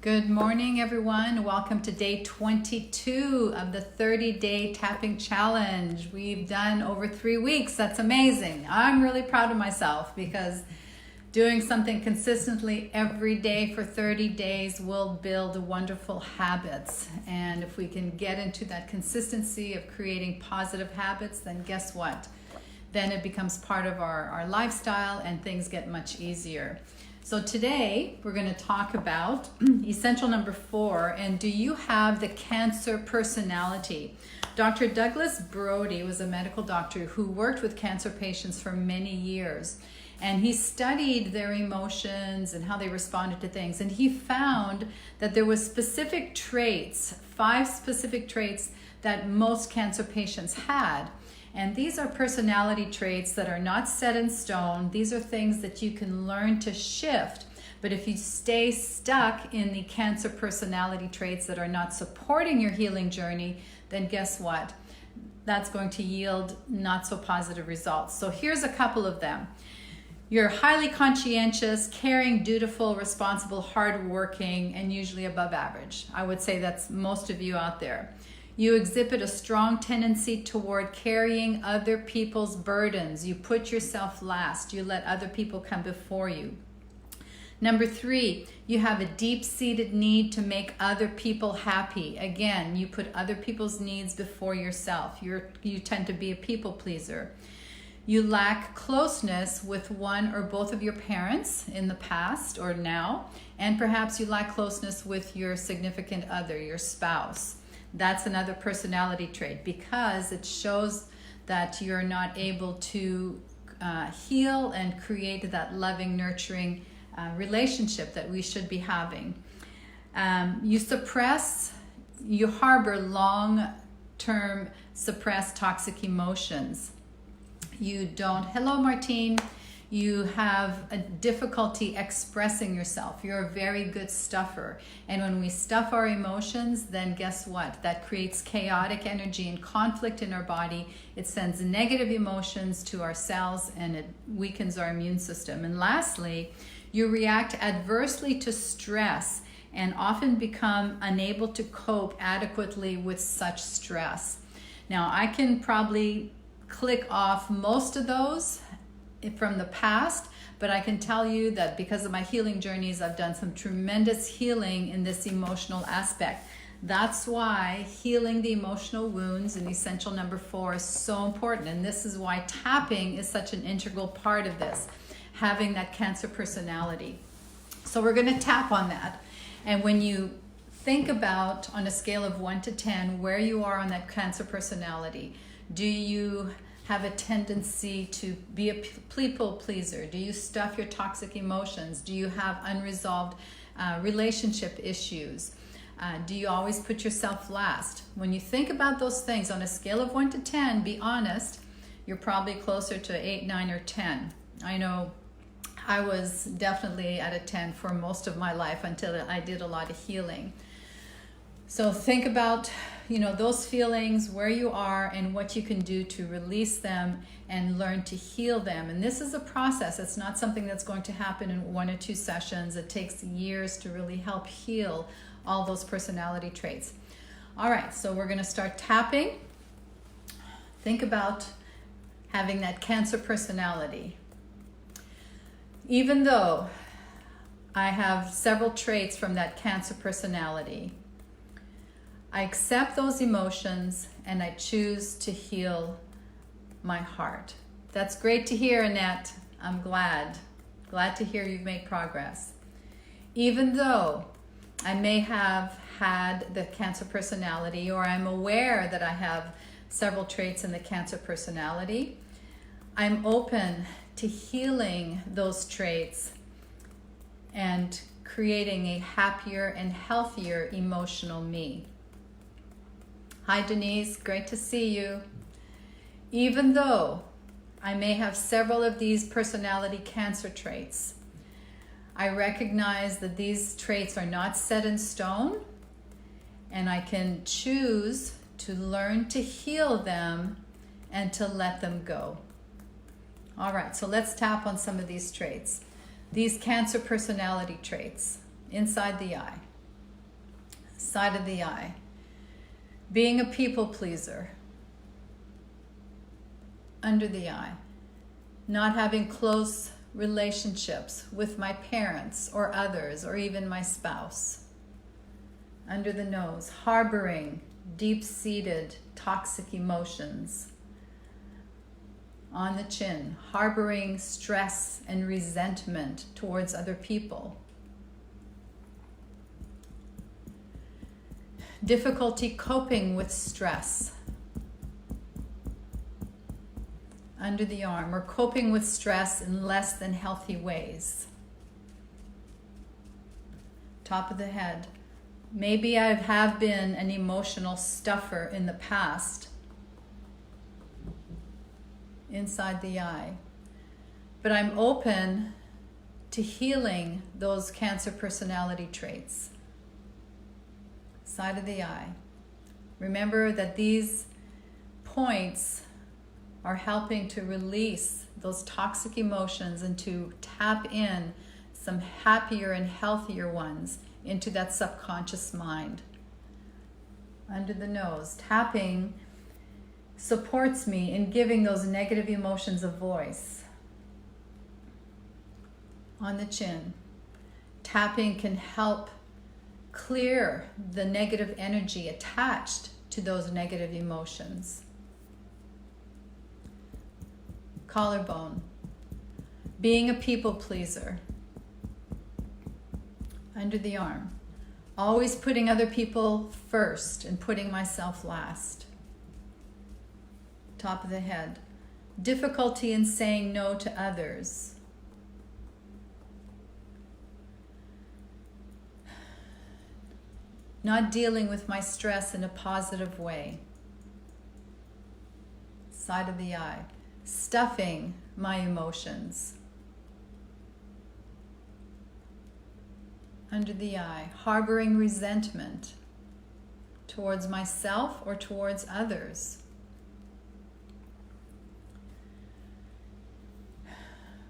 Good morning, everyone. Welcome to day 22 of the 30-day tapping challenge. We've done over 3 weeks. That's amazing. I'm really proud of myself because doing something consistently every day for 30 days will build wonderful habits. And if we can get into that consistency of creating positive habits, then guess what? Then it becomes part of our lifestyle and things get much easier. So today we're going to talk about essential number 4, and do you have the Cancer personality? Dr. Douglas Brody was a medical doctor who worked with cancer patients for many years, and he studied their emotions and how they responded to things, and he found that there was specific traits, 5 specific traits that most cancer patients had. And these are personality traits that are not set in stone. These are things that you can learn to shift. But if you stay stuck in the Cancer personality traits that are not supporting your healing journey, then guess what? That's going to yield not so positive results. So here's a couple of them. You're highly conscientious, caring, dutiful, responsible, hardworking, and usually above average. I would say that's most of you out there. You exhibit a strong tendency toward carrying other people's burdens. You put yourself last. You let other people come before you. Number 3, you have a deep-seated need to make other people happy. Again, you put other people's needs before yourself. You tend to be a people pleaser. You lack closeness with one or both of your parents in the past or now, and perhaps you lack closeness with your significant other, your spouse. That's another personality trait because it shows that you're not able to heal and create that loving, nurturing relationship that we should be having. You harbor long-term suppressed toxic emotions. Hello Martine, you have a difficulty expressing yourself. You're a very good stuffer. And when we stuff our emotions, then guess what? That creates chaotic energy and conflict in our body. It sends negative emotions to our cells and it weakens our immune system. And lastly, you react adversely to stress and often become unable to cope adequately with such stress. Now, I can probably click off most of those from the past, but I can tell you that because of my healing journeys, I've done some tremendous healing in this emotional aspect. That's why healing the emotional wounds in essential number 4 is so important. And this is why tapping is such an integral part of this, having that Cancer personality. So we're going to tap on that. And when you think about on a scale of 1 to 10, where you are on that Cancer personality, do you have a tendency to be a people pleaser? Do you stuff your toxic emotions? Do you have unresolved relationship issues? Do you always put yourself last? When you think about those things on a scale of 1 to 10, be honest, you're probably closer to 8, 9, or 10. I know I was definitely at a 10 for most of my life until I did a lot of healing. So think about those feelings, where you are, and what you can do to release them and learn to heal them. And this is a process. It's not something that's going to happen in 1 or 2 sessions. It takes years to really help heal all those personality traits. All right, so we're going to start tapping. Think about having that Cancer personality. Even though I have several traits from that Cancer personality, I accept those emotions and I choose to heal my heart. That's great to hear, Annette. I'm glad to hear you've made progress. Even though I may have had the Cancer personality, or I'm aware that I have several traits in the Cancer personality, I'm open to healing those traits and creating a happier and healthier emotional me. Hi Denise, great to see you. Even though I may have several of these personality Cancer traits, I recognize that these traits are not set in stone, and I can choose to learn to heal them and to let them go. All right, so let's tap on some of these traits. These Cancer personality traits inside the eye. Side of the eye. Being a people pleaser. Under the eye. Not having close relationships with my parents or others or even my spouse. Under the nose. Harboring deep-seated toxic emotions. On the chin. Harboring stress and resentment towards other people. Difficulty coping with stress. Under the arm, or coping with stress in less than healthy ways. Top of the head. Maybe I have been an emotional stuffer in the past. Inside the eye. But I'm open to healing those Cancer personality traits. Side of the eye. Remember that these points are helping to release those toxic emotions and to tap in some happier and healthier ones into that subconscious mind. Under the nose. Tapping supports me in giving those negative emotions a voice. On the chin. Tapping can help clear the negative energy attached to those negative emotions. Collarbone. Being a people pleaser. Under the arm. Always putting other people first and putting myself last. Top of the head. Difficulty in saying no to others. Not dealing with my stress in a positive way. Side of the eye. Stuffing my emotions. Under the eye. Harboring resentment towards myself or towards others.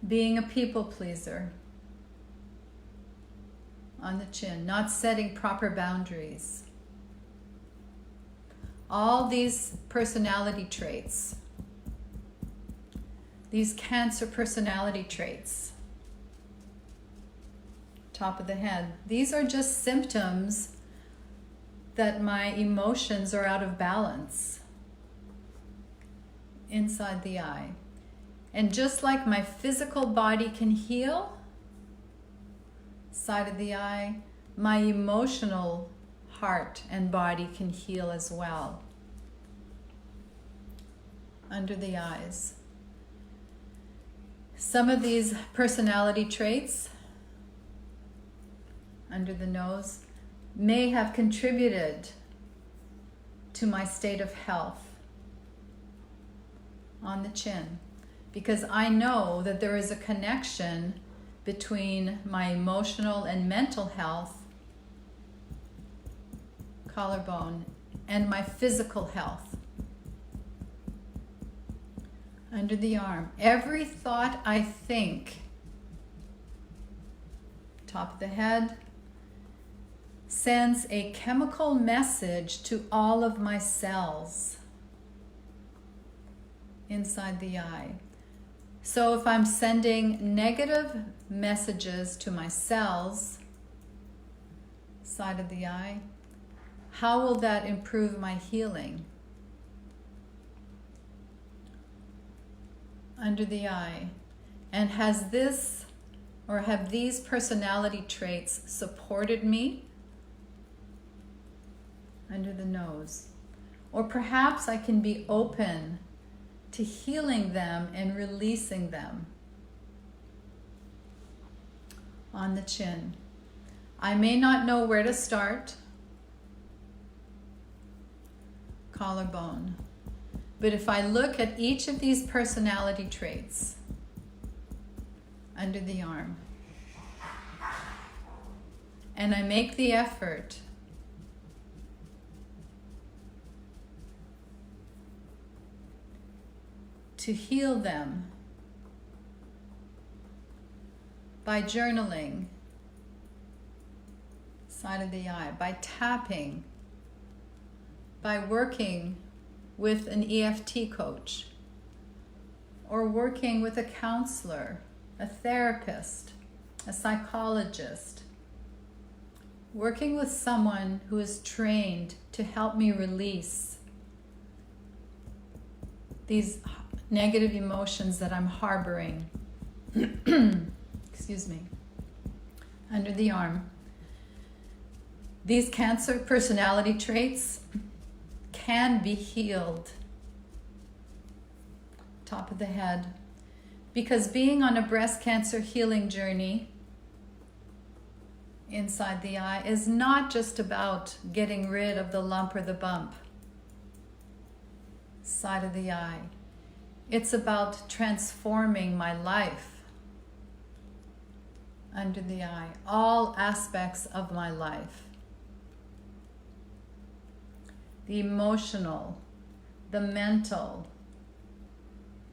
Being a people pleaser. On the chin. Not setting proper boundaries. All these personality traits. These Cancer personality traits. Top of the head. These are just symptoms that my emotions are out of balance. Inside the eye. And just like my physical body can heal, side of the eye, my emotional heart and body can heal as well. Under the eyes. Some of these personality traits, under the nose, may have contributed to my state of health. On the chin. Because I know that there is a connection between my emotional and mental health, collarbone, and my physical health. Under the arm. Every thought I think, top of the head, sends a chemical message to all of my cells inside the eye. So if I'm sending negative messages to my cells, side of the eye, how will that improve my healing? Under the eye. And has this or have these personality traits supported me? Under the nose. Or perhaps I can be open to healing them and releasing them. On the chin. I may not know where to start. Collarbone. But if I look at each of these personality traits, under the arm, and I make the effort to heal them by journaling, side of the eye, by tapping, by working with an EFT coach, or working with a counselor, a therapist, a psychologist, working with someone who is trained to help me release these negative emotions that I'm harboring. Excuse me. Under the arm. These Cancer personality traits can be healed. Top of the head. Because being on a breast cancer healing journey inside the eye is not just about getting rid of the lump or the bump side of the eye. It's about transforming my life under the eye, all aspects of my life. The emotional, the mental,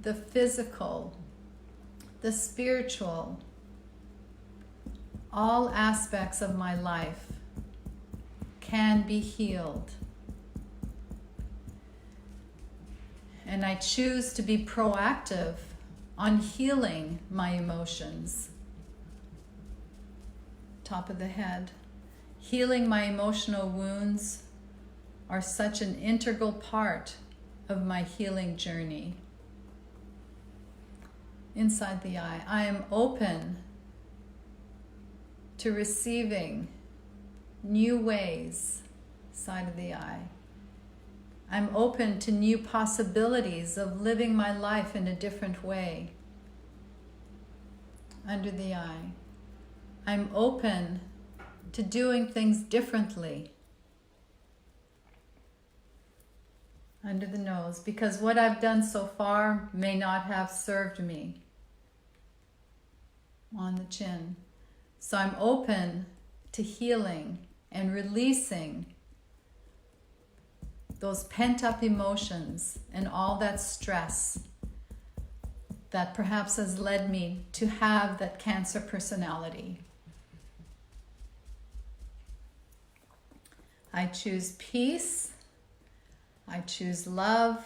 the physical, the spiritual, all aspects of my life can be healed. And I choose to be proactive on healing my emotions. Top of the head. Healing my emotional wounds are such an integral part of my healing journey. Inside the eye, I am open to receiving new ways, side of the eye. I'm open to new possibilities of living my life in a different way. Under the eye. I'm open to doing things differently. Under the nose, because what I've done so far may not have served me. On the chin. So I'm open to healing and releasing those pent-up emotions and all that stress that perhaps has led me to have that Cancer personality. I choose peace. I choose love.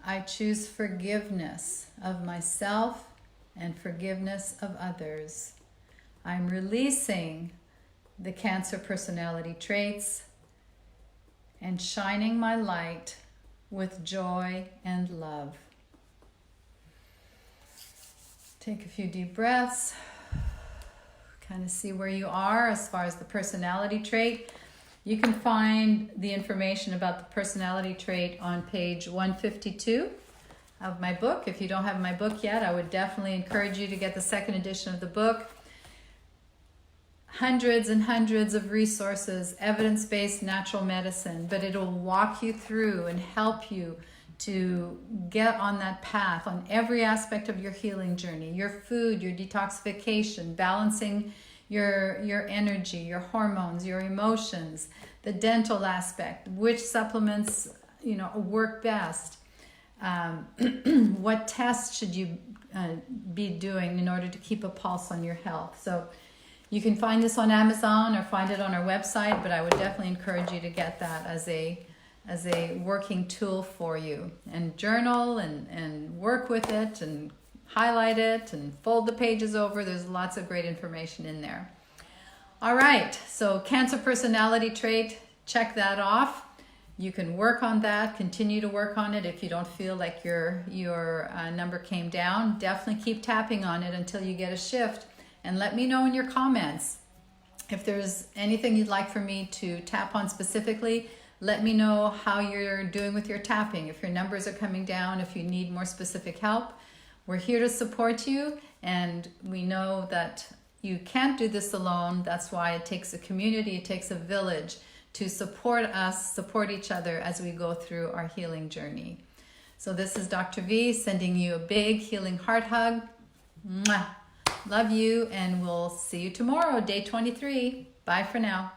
I choose forgiveness of myself and forgiveness of others. I'm releasing the Cancer personality traits and shining my light with joy and love. Take a few deep breaths. Kind of see where you are as far as the personality trait. You can find the information about the personality trait on page 152 of my book. If you don't have my book yet, I would definitely encourage you to get the second edition of the book. Hundreds and hundreds of resources, evidence-based natural medicine, but it'll walk you through and help you to get on that path on every aspect of your healing journey. Your food, your detoxification, balancing your energy, your hormones, your emotions, the dental aspect, which supplements work best, what tests should you be doing in order to keep a pulse on your health. So you can find this on Amazon or find it on our website, but I would definitely encourage you to get that as a working tool for you, and journal and work with it and highlight it and fold the pages over. There's lots of great information in there. All right, so Cancer personality trait, check that off. You can work on that, continue to work on it. If you don't feel like your number came down, definitely keep tapping on it until you get a shift. And let me know in your comments if there's anything you'd like for me to tap on specifically. Let me know how you're doing with your tapping, if your numbers are coming down, if you need more specific help. We're here to support you, and we know that you can't do this alone. That's why it takes a community, it takes a village to support us, support each other as we go through our healing journey. So this is Dr. V sending you a big healing heart hug. Mwah. Love you, and we'll see you tomorrow, day 23. Bye for now.